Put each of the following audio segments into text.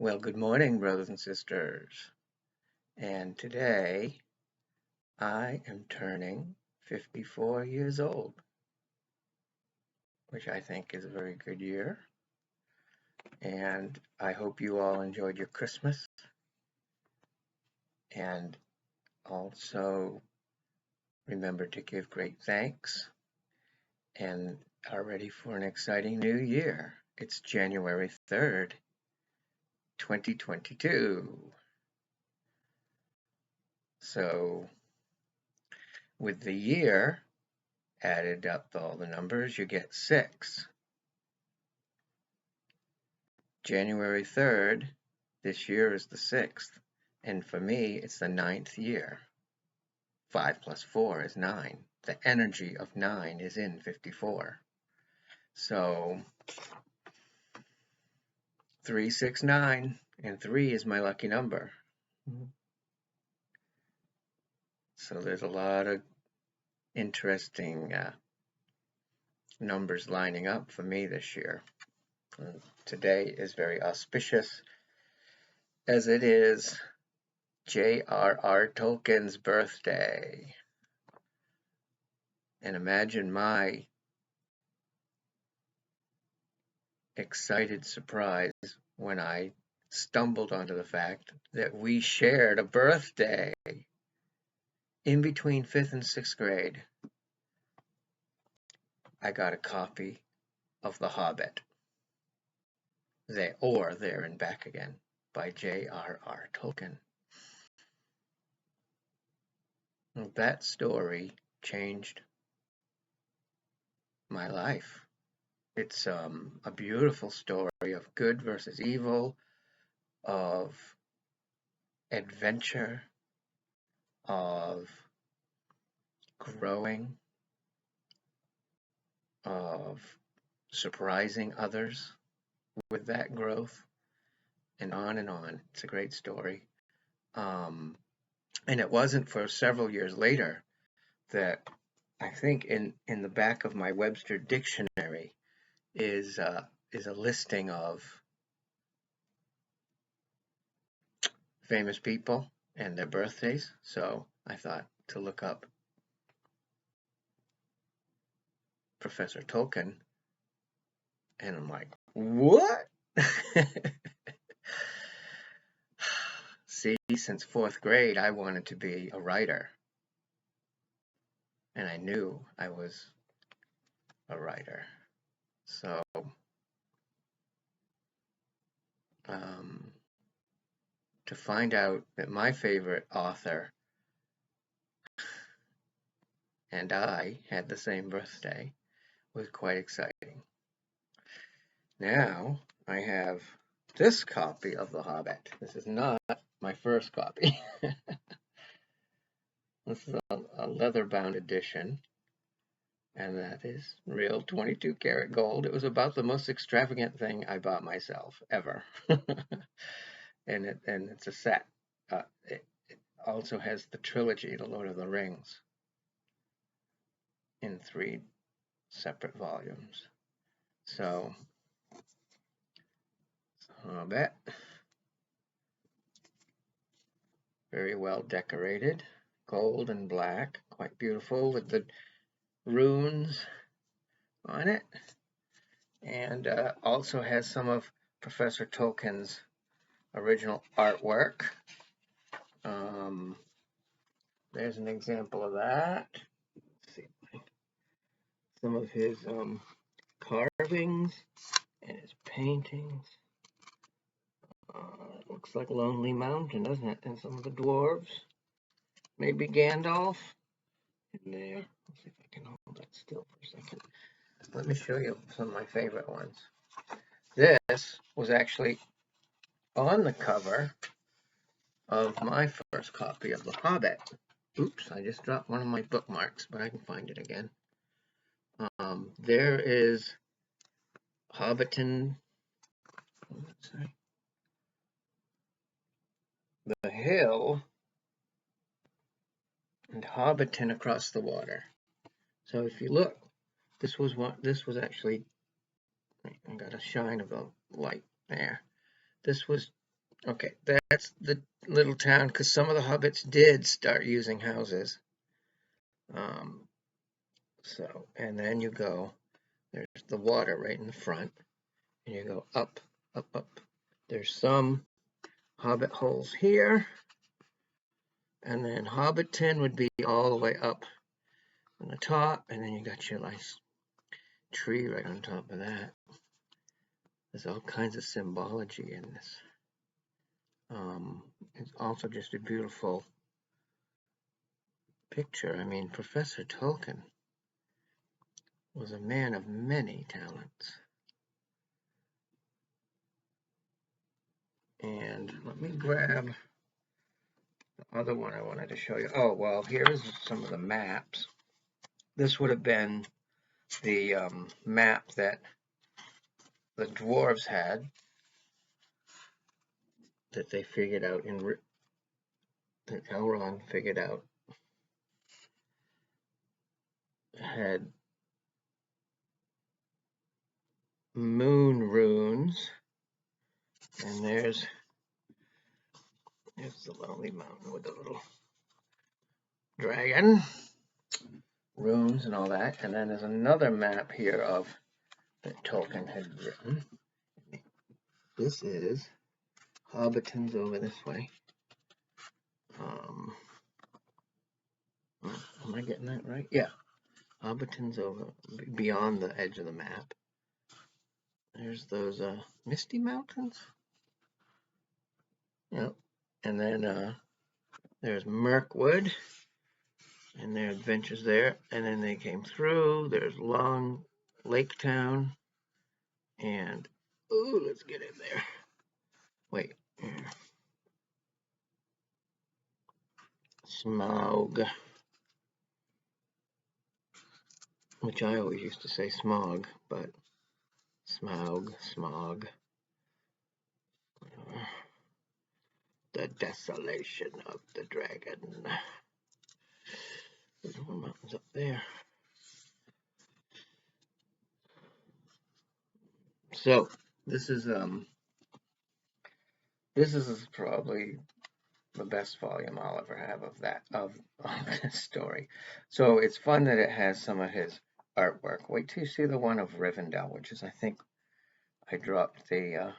Well, good morning, brothers and sisters. And today I am turning 54 years old, which I think is a very good year. And I hope you all enjoyed your Christmas and also remember to give great thanks and are ready for an exciting new year. It's January 3rd, 2022. So with the year added up all the numbers, you get 6. January 3rd, this year is the 6th, and for me, it's the 9th year. 5 plus 4 is 9. The energy of 9 is in 54. So 3, 6, 9, and 3 is my lucky number. So there's a lot of interesting numbers lining up for me this year. Today is very auspicious, as it is J.R.R. Tolkien's birthday. And imagine my excited surprise when I stumbled onto the fact that we shared a birthday in between 5th and 6th grade. I got a copy of The Hobbit, There and Back Again by J.R.R. Tolkien. That story changed my life. It's a beautiful story of good versus evil, of adventure, of growing, of surprising others with that growth, and on and on. It's a great story. And it wasn't for several years later that I think in the back of my Webster dictionary is a listing of famous people and their birthdays. So I thought to look up Professor Tolkien, and I'm like, what? See, since 4th grade, I wanted to be a writer. And I knew I was a writer. So, to find out that my favorite author and I had the same birthday was quite exciting. Now, I have this copy of The Hobbit. This is not my first copy. This is a leather-bound edition, and that is real 22 karat gold. It was about the most extravagant thing I bought myself ever. and it's a set. It also has the trilogy, The Lord of the Rings, in 3 separate volumes. So, Hobbit, very well decorated, gold and black, quite beautiful with the runes on it, and also has some of Professor Tolkien's original artwork. There's an example of that. Let's see, some of his carvings and his paintings. It looks like Lonely Mountain, doesn't it? And some of the dwarves. Maybe Gandalf in there. Let's see if I can hold that still for a second. Let me show you some of my favorite ones. This was actually on the cover of my first copy of The Hobbit. Oops, I just dropped one of my bookmarks, but I can find it again. There is Hobbiton, the hill, and Hobbiton across the water. So if you look, this was actually, I got a shine of the light there. This was Okay, that's the little town because some of the hobbits did start using houses. Um, and then you go, there's the water right in the front, and you go up, up, up. There's some hobbit holes here, and then Hobbiton would be all the way up on the top, and then you got your nice tree right on top of that. There's all kinds of symbology in this. It's also just a beautiful picture. I mean, Professor Tolkien was a man of many talents. And let me grab the other one I wanted to show you. Oh, well, here's some of the maps. This would have been the map that the dwarves had that they figured out that Elrond figured out had moon runes. And there's the lonely mountain with the little dragon, runes and all that. And then there's another map here of that Tolkien had written. This is Hobbiton's over this way. Am I getting that right? Yeah. Hobbiton's over beyond the edge of the map. There's those Misty Mountains. Yep. And then there's Mirkwood and their adventures there. And then they came through. There's Long Lake Town. And ooh, let's get in there. Wait. Smaug. Which I always used to say smog, but Smaug, smog. The desolation of the dragon. There's more mountains up there. So this is probably the best volume I'll ever have of this story. So it's fun that it has some of his artwork. Wait till you see the one of Rivendell, which is I think I dropped the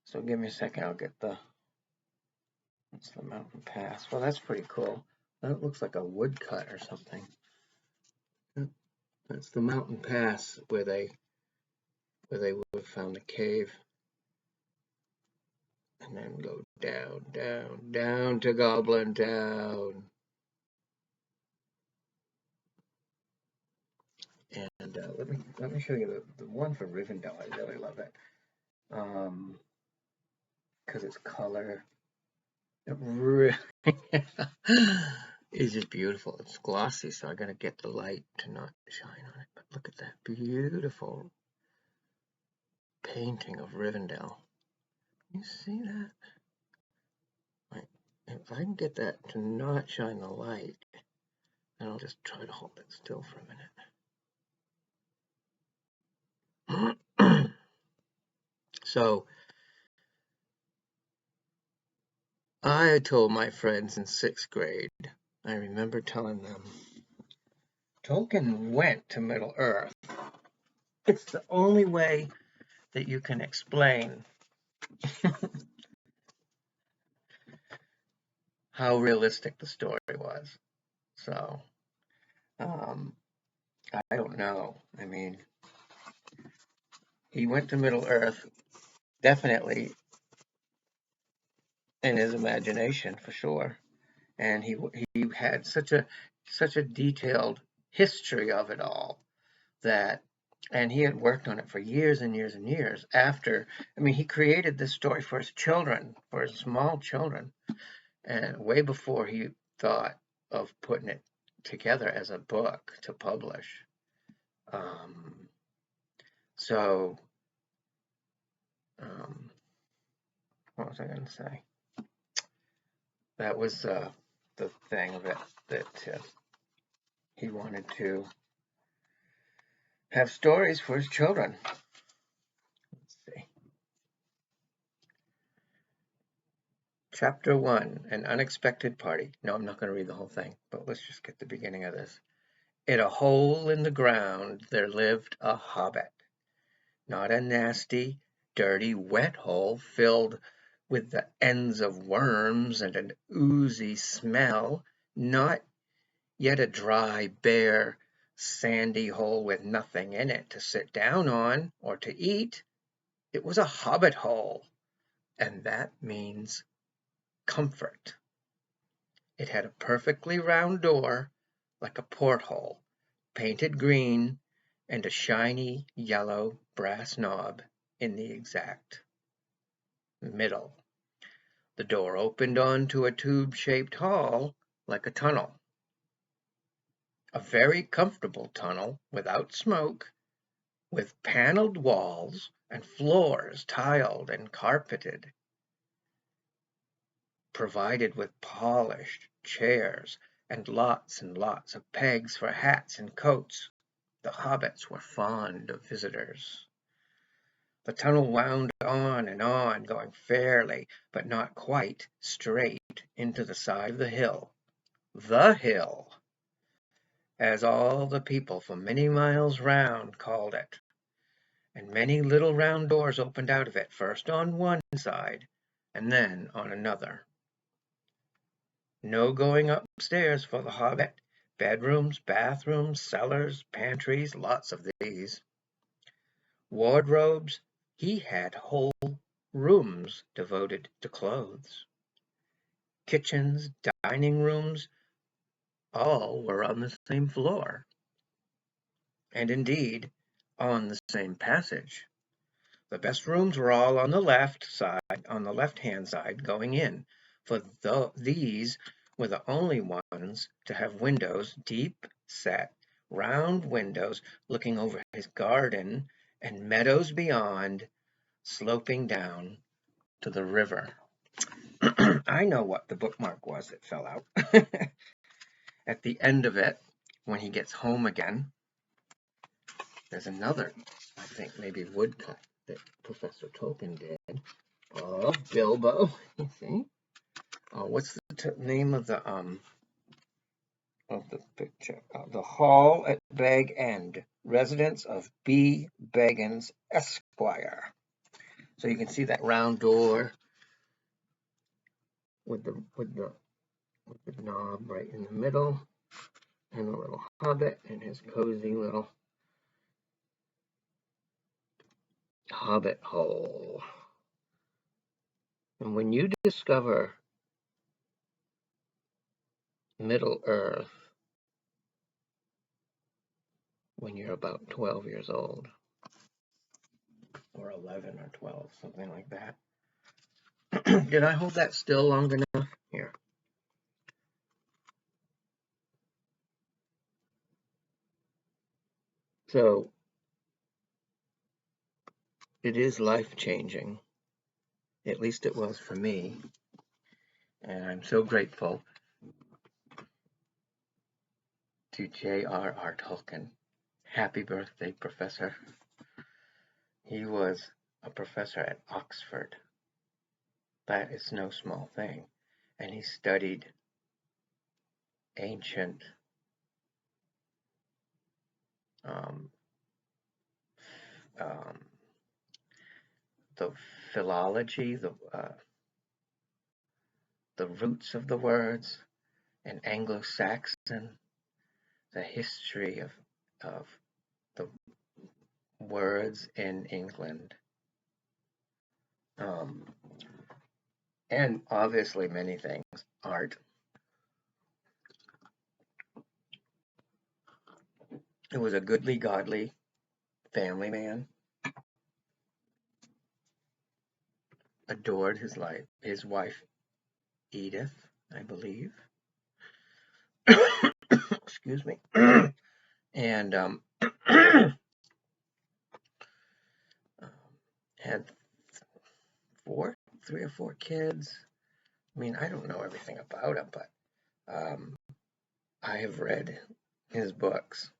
so give me a second, I'll get that's the mountain pass. Well, that's pretty cool. That looks like a woodcut or something. That's the mountain pass where they would have found the cave. And then go down, down, down to Goblin Town. And let me show you the one for Rivendell. I really love it. Because it's color. It really is just beautiful. It's glossy, so I gotta get the light to not shine on it. But look at that beautiful painting of Rivendell. You see that? If I can get that to not shine the light, then I'll just try to hold it still for a minute. So I told my friends in 6th grade, I remember telling them, Tolkien went to Middle-earth. It's the only way that you can explain how realistic the story was. So, I don't know. I mean, he went to Middle-earth, definitely in his imagination, for sure. And he had such a detailed history of it all that, and he had worked on it for years and years and years after. I mean, he created this story for his children, for his small children, and way before he thought of putting it together as a book to publish. So, what was I going to say? That was the thing of it, that he wanted to have stories for his children. Let's see. Chapter 1, An Unexpected Party. No, I'm not going to read the whole thing, but let's just get the beginning of this. In a hole in the ground there lived a hobbit. Not a nasty, dirty, wet hole filled with the ends of worms and an oozy smell. Not yet a dry, bare, sandy hole with nothing in it to sit down on or to eat. It was a hobbit hole, and that means comfort. It had a perfectly round door, like a porthole, painted green, and a shiny yellow brass knob in the exact middle. The door opened onto a tube-shaped hall, like a tunnel. A very comfortable tunnel without smoke, with paneled walls and floors tiled and carpeted, provided with polished chairs and lots of pegs for hats and coats. The hobbits were fond of visitors. The tunnel wound on and on, going fairly, but not quite, straight into the side of the hill. The hill, as all the people for many miles round called it. And many little round doors opened out of it, first on one side and then on another. No going upstairs for the hobbit. Bedrooms, bathrooms, cellars, pantries, lots of these. Wardrobes, he had whole rooms devoted to clothes. Kitchens, dining rooms, all were on the same floor, and indeed on the same passage. The best rooms were all on the left-hand side going in, for these were the only ones to have windows, deep set, round windows looking over his garden and meadows beyond, sloping down to the river. I know what the bookmark was that fell out. At the end of it, when he gets home again, there's another, I think maybe woodcut that Professor Tolkien did of Bilbo. You see? What's the name of the picture? The Hall at Bag End, residence of B. Baggins, Esquire. So you can see that round door with the knob right in the middle, and a little hobbit and his cozy little hobbit hole. And when you discover Middle-earth when you're about 12 years old, or 11 or 12, something like that. Did I hold that still long enough? Here. So, it is life-changing. At least it was for me. And I'm so grateful to J.R.R. Tolkien. Happy birthday, Professor. He was a professor at Oxford. That is no small thing. And he studied ancient the philology, the roots of the words, and Anglo-Saxon, the history of the words in England, and obviously many things, art. It was a goodly, godly family man. Adored his wife Edith, I believe. Excuse me. And had 3 or 4 kids. I mean, I don't know everything about him, but I have read his books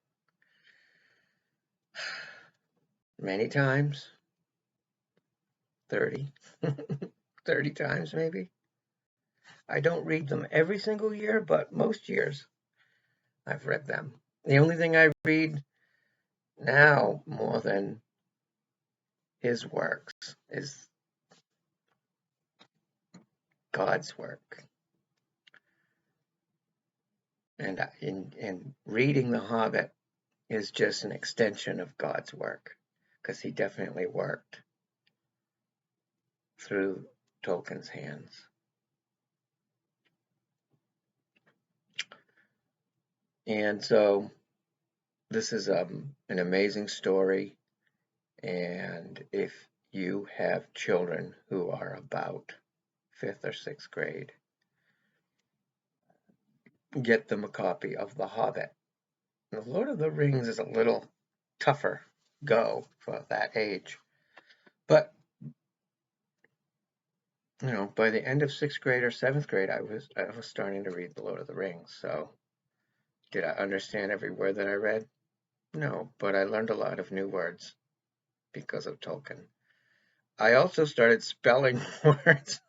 many times. 30 times maybe. I don't read them every single year, but most years I've read them. The only thing I read now more than his works is God's work. And in reading The Hobbit is just an extension of God's work, because he definitely worked through Tolkien's hands. And so this is an amazing story. And if you have children who are about 5th or 6th grade, get them a copy of The Hobbit. The Lord of the Rings is a little tougher go for that age. But, you know, by the end of 6th grade or 7th grade, I was starting to read The Lord of the Rings. So did I understand every word that I read? No, but I learned a lot of new words because of Tolkien. I also started spelling words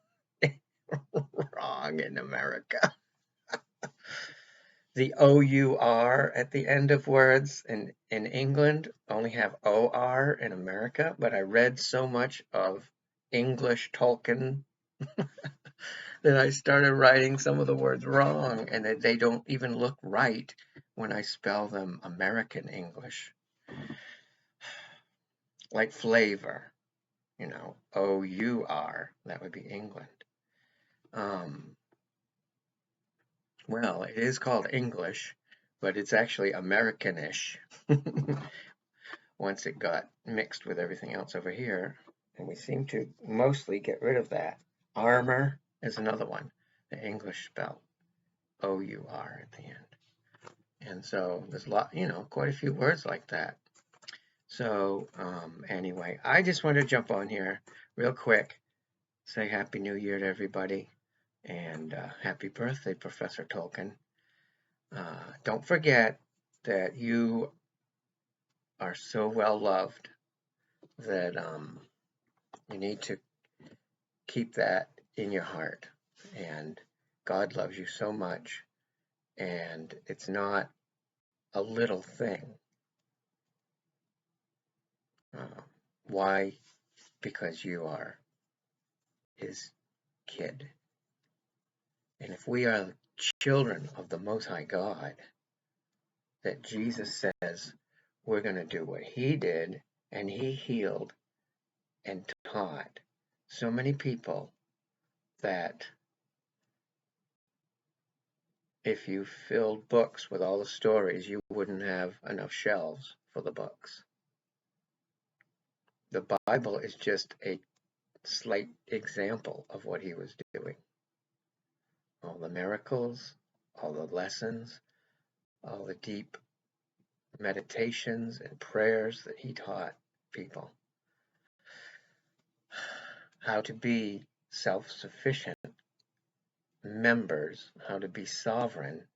wrong in America. The O-U-R at the end of words in England only have O-R in America, but I read so much of English Tolkien that I started writing some of the words wrong, and that they don't even look right when I spell them American English. Like flavor, you know, O-U-R, that would be England. Well, it is called English, but it's actually Americanish once it got mixed with everything else over here. And we seem to mostly get rid of that. Armor is another one, the English spell, O-U-R at the end. And so there's quite a few words like that. So anyway, I just want to jump on here real quick, say Happy New Year to everybody, and happy birthday, Professor Tolkien. Don't forget that you are so well loved that you need to keep that in your heart. And God loves you so much, and it's not a little thing. Why? Because you are his kid. And if we are children of the Most High God, that Jesus says we're going to do what he did, and he healed and taught so many people that if you filled books with all the stories, you wouldn't have enough shelves for the books. The Bible is just a slight example of what he was doing. All the miracles, all the lessons, all the deep meditations and prayers that he taught people. How to be self-sufficient members, how to be sovereign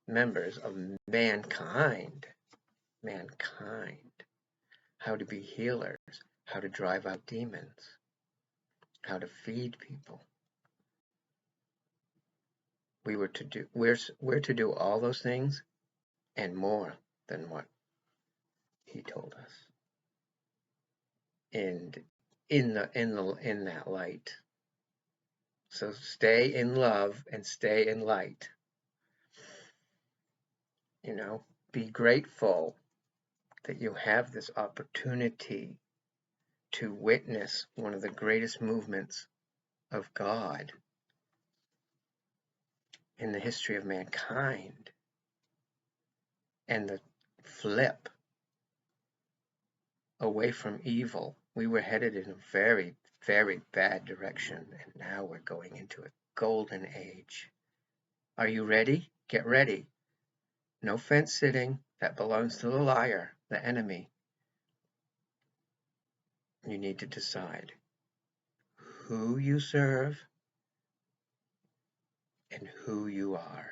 members of mankind, how to be healers, how to drive out demons, how to feed people. We're to do all those things and more than what he told us. And in that light. So stay in love and stay in light. You know, be grateful that you have this opportunity to witness one of the greatest movements of God in the history of mankind, and the flip away from evil. We were headed in a very, very bad direction, and now we're going into a golden age. Are you ready? Get ready. No fence sitting. That belongs to the liar, the enemy. You need to decide who you serve and who you are.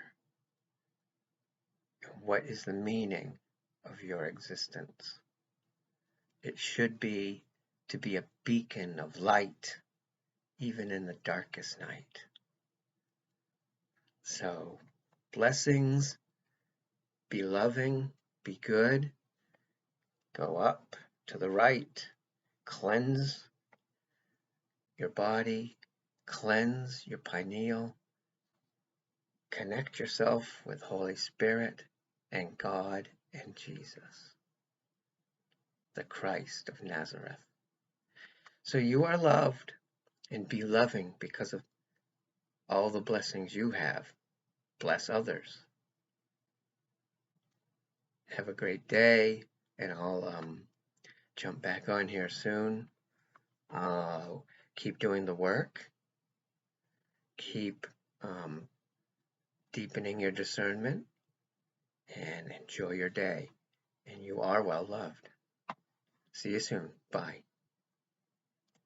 What is the meaning of your existence? It should be to be a beacon of light, even in the darkest night. So, blessings, be loving, be good, go up to the right, cleanse your body, cleanse your pineal, connect yourself with Holy Spirit and God and Jesus, the Christ of Nazareth. So you are loved, and be loving because of all the blessings you have. Bless others. Have a great day, and I'll jump back on here soon. Keep doing the work. Keep deepening your discernment, and enjoy your day. And you are well loved. See you soon. Bye.